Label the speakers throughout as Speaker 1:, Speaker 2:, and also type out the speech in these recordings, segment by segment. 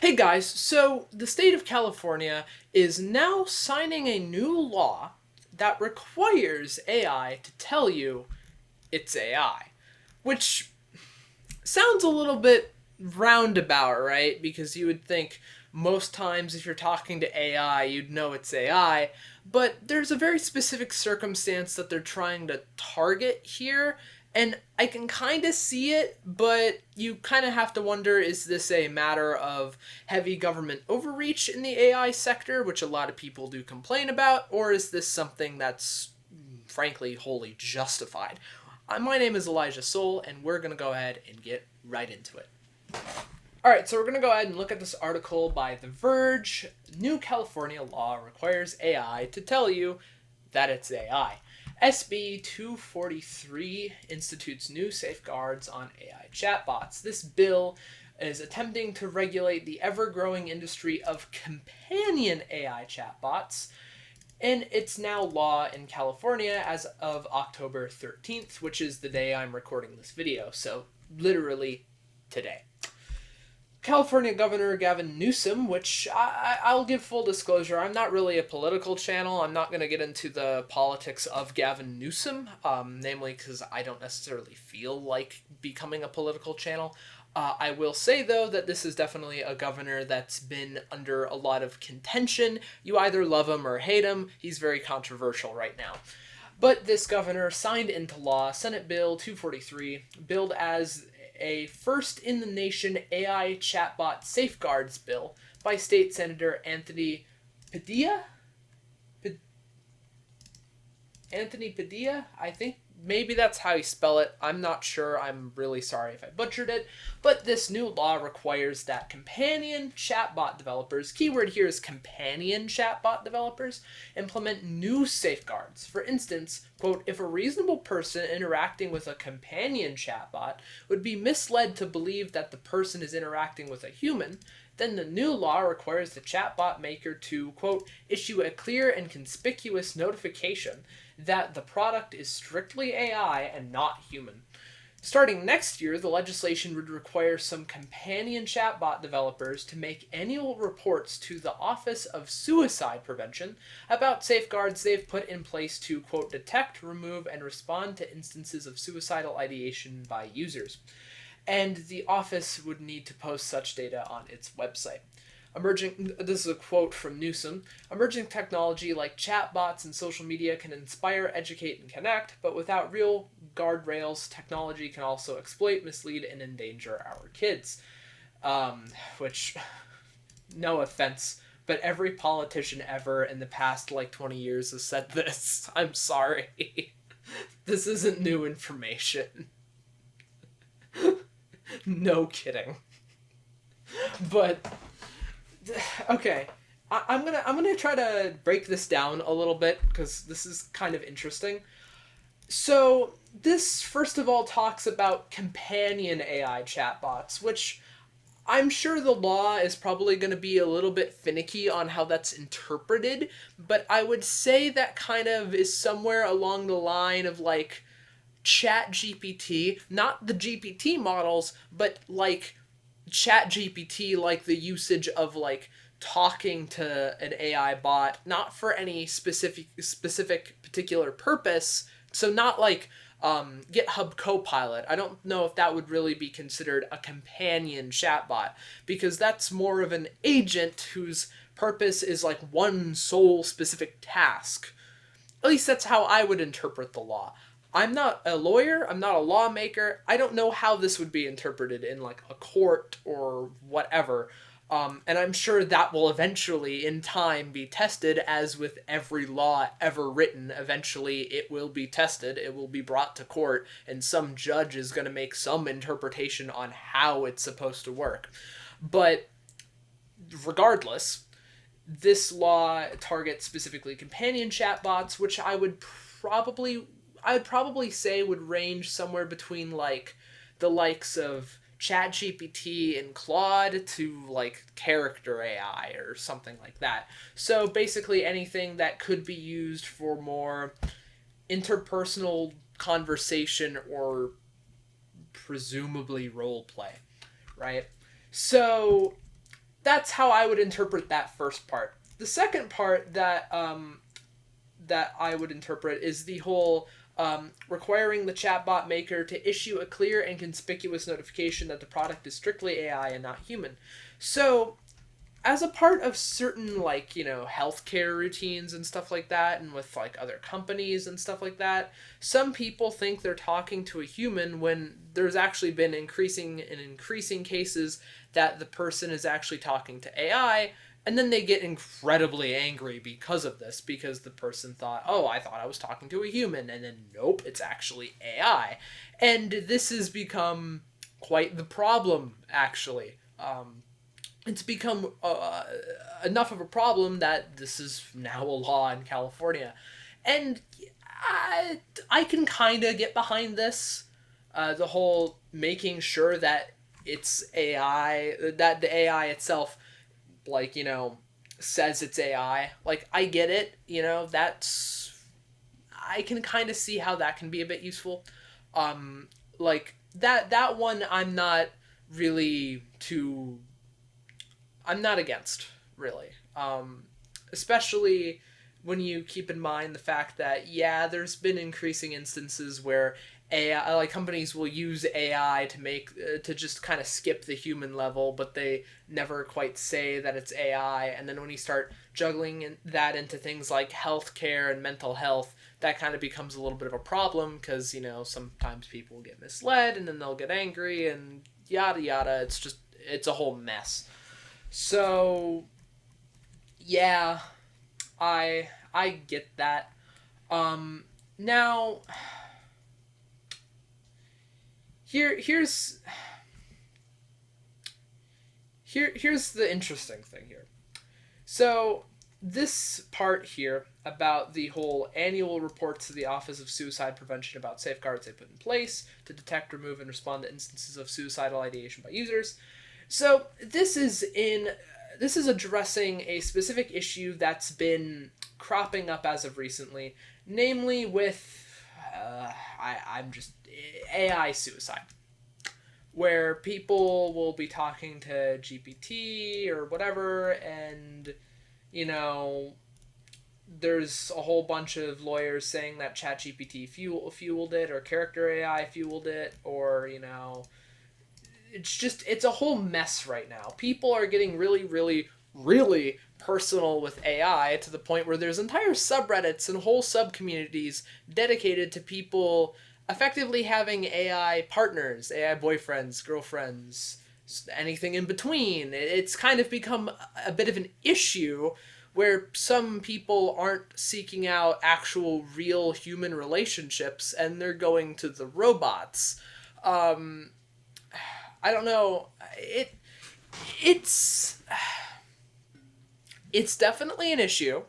Speaker 1: Hey guys, so the state of California is now signing a new law that requires AI to tell you it's AI, which sounds a little bit roundabout, right? Because you would think most times if you're talking to AI, you'd know it's AI, but there's a very specific circumstance that they're trying to target here, and I can kind of see it, but you kind of have to wonder, is this a matter of heavy government overreach in the AI sector, which a lot of people do complain about, or is this something that's frankly wholly justified? My name is Elijah Soul, and we're going to go ahead and get right into it. Alright, so we're going to go ahead and look at this article by The Verge. New California law requires AI to tell you that it's AI. SB 243 institutes new safeguards on AI chatbots. This bill is attempting to regulate the ever-growing industry of companion AI chatbots, and it's now law in California as of October 13th, which is the day I'm recording this video, so literally today. California Governor Gavin Newsom, which I'll give full disclosure, I'm not really a political channel. I'm not going to get into the politics of Gavin Newsom, namely because I don't necessarily feel like becoming a political channel. I will say, though, that this is definitely a governor that's been under a lot of contention. You either love him or hate him. He's very controversial right now. But this governor signed into law Senate Bill 243, billed as a first-in-the-nation AI chatbot safeguards bill by State Senator Anthony Padilla? Anthony Padilla? I think maybe that's how you spell it. I'm not sure. I'm really sorry if I butchered it. But this new law requires that companion chatbot developers, keyword here is companion chatbot developers, implement new safeguards. For instance, quote, if a reasonable person interacting with a companion chatbot would be misled to believe that the person is interacting with a human, then the new law requires the chatbot maker to, quote, issue a clear and conspicuous notification that the product is strictly AI and not human. Starting next year, the legislation would require some companion chatbot developers to make annual reports to the Office of Suicide Prevention about safeguards they've put in place to, quote, detect, remove, and respond to instances of suicidal ideation by users. And the office would need to post such data on its website. This is a quote from Newsom, emerging technology like chatbots and social media can inspire, educate, and connect, but without real guardrails, technology can also exploit, mislead, and endanger our kids. Which, no offense, but every politician ever in the past, 20 years has said this. I'm sorry. This isn't new information. No kidding. But okay, I'm gonna try to break this down a little bit because this is kind of interesting. So this first of all talks about companion AI chatbots, which I'm sure the law is probably going to be a little bit finicky on how that's interpreted, but I would say that kind of is somewhere along the line of Chat GPT, not the GPT models, but Chat GPT, the usage of talking to an AI bot, not for any specific particular purpose. So not GitHub Copilot. I don't know if that would really be considered a companion chatbot, because that's more of an agent whose purpose is one sole specific task. At least that's how I would interpret the law. I'm not a lawyer, I'm not a lawmaker, I don't know how this would be interpreted in a court or whatever, and I'm sure that will eventually, in time, be tested, as with every law ever written. Eventually it will be tested, it will be brought to court, and some judge is going to make some interpretation on how it's supposed to work. But regardless, this law targets specifically companion chatbots, which I'd probably say would range somewhere between the likes of ChatGPT and Claude to character AI or something like that. So basically anything that could be used for more interpersonal conversation or presumably role play, right? So that's how I would interpret that first part. The second part that I would interpret is the whole requiring the chatbot maker to issue a clear and conspicuous notification that the product is strictly AI and not human. So, as a part of certain, like, healthcare routines and stuff like that, and with, like, other companies and stuff like that, some people think they're talking to a human when there's actually been increasing cases that the person is actually talking to AI, and then they get incredibly angry because of this, because the person thought, oh, I thought I was talking to a human, and then nope, it's actually AI. And this has become quite the problem, actually. It's become enough of a problem that this is now a law in California. And I can kind of get behind this. The whole making sure that it's AI, that the AI itself, like, says it's AI. Like, I get it, I can kind of see how that can be a bit useful. Like, that one really too I'm not against, really. Especially when you keep in mind the fact that, yeah, there's been increasing instances where AI, like, companies will use AI to just kind of skip the human level, but they never quite say that it's AI. And then when you start juggling that into things like healthcare and mental health, that kind of becomes a little bit of a problem because, sometimes people get misled and then they'll get angry and yada yada. It's a whole mess. So, yeah, I get that. Now, here's the interesting thing here. So, this part here about the whole annual reports to the Office of Suicide Prevention about safeguards they put in place to detect, remove, and respond to instances of suicidal ideation by users. So this is addressing a specific issue that's been cropping up as of recently, namely with AI suicide, where people will be talking to GPT or whatever, and there's a whole bunch of lawyers saying that ChatGPT fueled it, or character AI fueled it, or it's a whole mess right now. People are getting really, really, really personal with AI to the point where there's entire subreddits and whole subcommunities dedicated to people effectively having AI partners, AI boyfriends, girlfriends, anything in between. It's kind of become a bit of an issue where some people aren't seeking out actual real human relationships and they're going to the robots. I don't know. It's definitely an issue,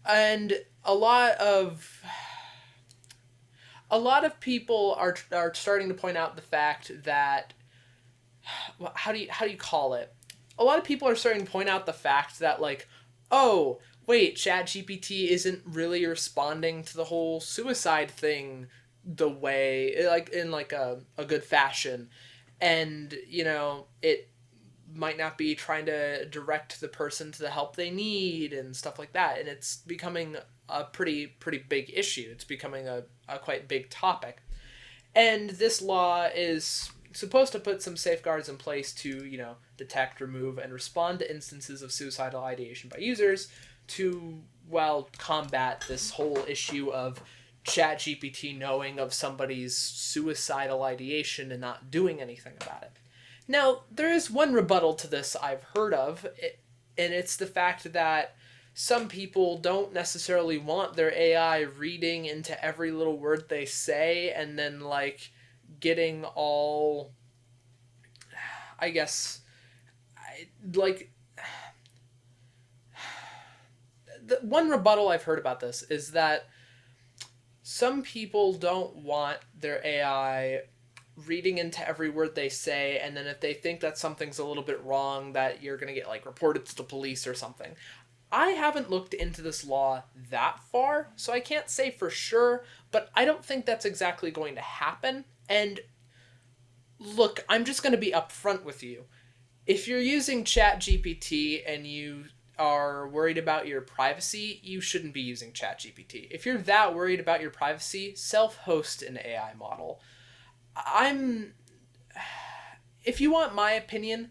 Speaker 1: and a lot of people are starting to point out the fact that, how do you call it? A lot of people are starting to point out the fact that, like, oh, wait, ChatGPT isn't really responding to the whole suicide thing the way, like, in like a good fashion. And, it might not be trying to direct the person to the help they need and stuff like that. And it's becoming a pretty big issue. It's becoming a quite big topic. And this law is supposed to put some safeguards in place to, detect, remove, and respond to instances of suicidal ideation by users to, combat this whole issue of ChatGPT knowing of somebody's suicidal ideation and not doing anything about it. Now, there is one rebuttal to this I've heard of, and it's the fact that some people don't necessarily want their AI reading into every little word they say and then, like, getting all, I guess, the one rebuttal I've heard about this is that some people don't want their AI reading into every word they say, and then if they think that something's a little bit wrong, that you're going to get, like, reported to the police or something. I haven't looked into this law that far, so I can't say for sure, but I don't think that's exactly going to happen. And look, I'm just going to be upfront with you. If you're using ChatGPT and you are worried about your privacy, you shouldn't be using ChatGPT. If you're that worried about your privacy, self-host an AI model. I'm If you want my opinion,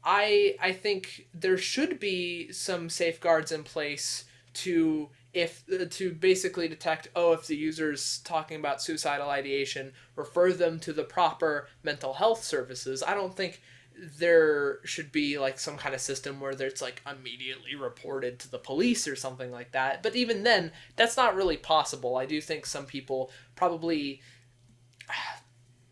Speaker 1: I think there should be some safeguards in place to if to basically detect, oh, if the user's talking about suicidal ideation, refer them to the proper mental health services. I don't think there should be like some kind of system where it's like immediately reported to the police or something like that. But even then, that's not really possible. I do think some people probably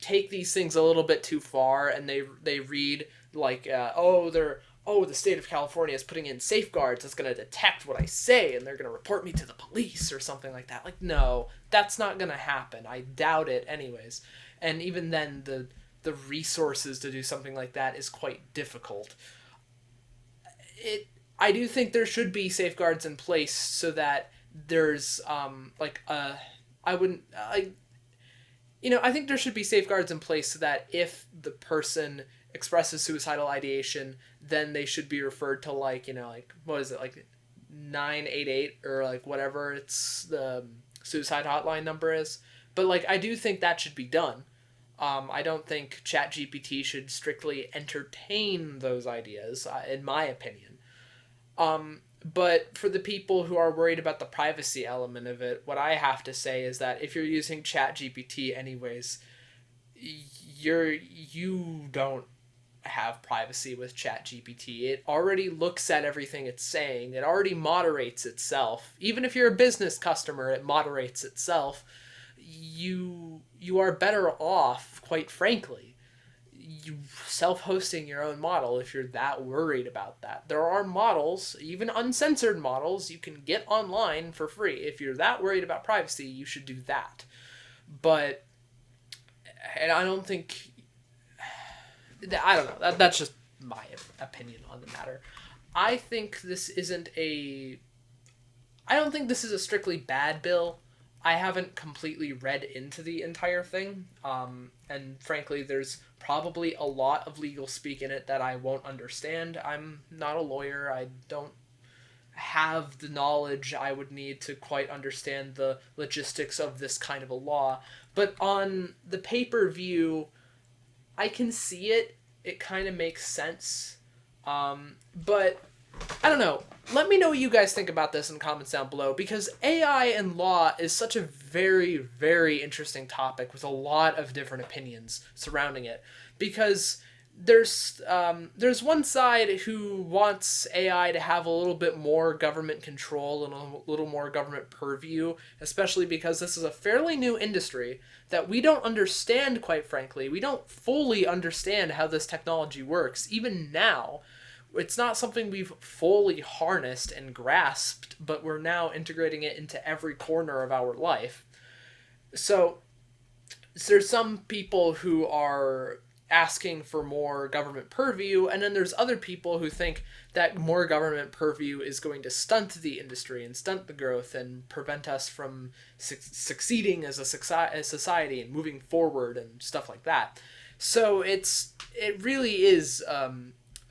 Speaker 1: take these things a little bit too far, and they read like the state of California is putting in safeguards that's going to detect what I say and they're going to report me to the police or something like that. Like, no, that's not going to happen. I doubt it anyways. And even then, the resources to do something like that is quite difficult. I do think there should be safeguards in place so that there's I wouldn't I think there should be safeguards in place so that if the person expresses suicidal ideation, then they should be referred to what is it, like 988 or like whatever it's the suicide hotline number is. But like I do think that should be done. I don't think ChatGPT should strictly entertain those ideas, in my opinion. But for the people who are worried about the privacy element of it, what I have to say is that if you're using ChatGPT anyways, you don't have privacy with ChatGPT. It already looks at everything it's saying. It already moderates itself. Even if you're a business customer, it moderates itself. You are better off, quite frankly, you self-hosting your own model if you're that worried about that. There are models, even uncensored models, you can get online for free. If you're that worried about privacy, you should do that. But and I don't think I don't know. That's just my opinion on the matter. I think this isn't a I don't think this is a strictly bad bill. I haven't completely read into the entire thing, and frankly, there's probably a lot of legal speak in it that I won't understand. I'm not a lawyer. I don't have the knowledge I would need to quite understand the logistics of this kind of a law. But on the pay-per-view, I can see it. It kind of makes sense. But I don't know. Let me know what you guys think about this in the comments down below, because AI and law is such a very, very interesting topic with a lot of different opinions surrounding it. Because there's one side who wants AI to have a little bit more government control and a little more government purview, especially because this is a fairly new industry that we don't understand, quite frankly. We don't fully understand how this technology works, even now. It's not something we've fully harnessed and grasped, but we're now integrating it into every corner of our life. So there's some people who are asking for more government purview, and then there's other people who think that more government purview is going to stunt the industry and stunt the growth and prevent us from succeeding as a society and moving forward and stuff like that. So it really is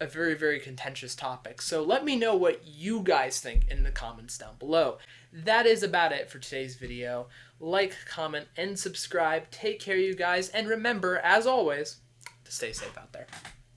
Speaker 1: a very, very contentious topic. So let me know what you guys think in the comments down below. That is about it for today's video. Like, comment, and subscribe. Take care, you guys. And remember, as always, to stay safe out there.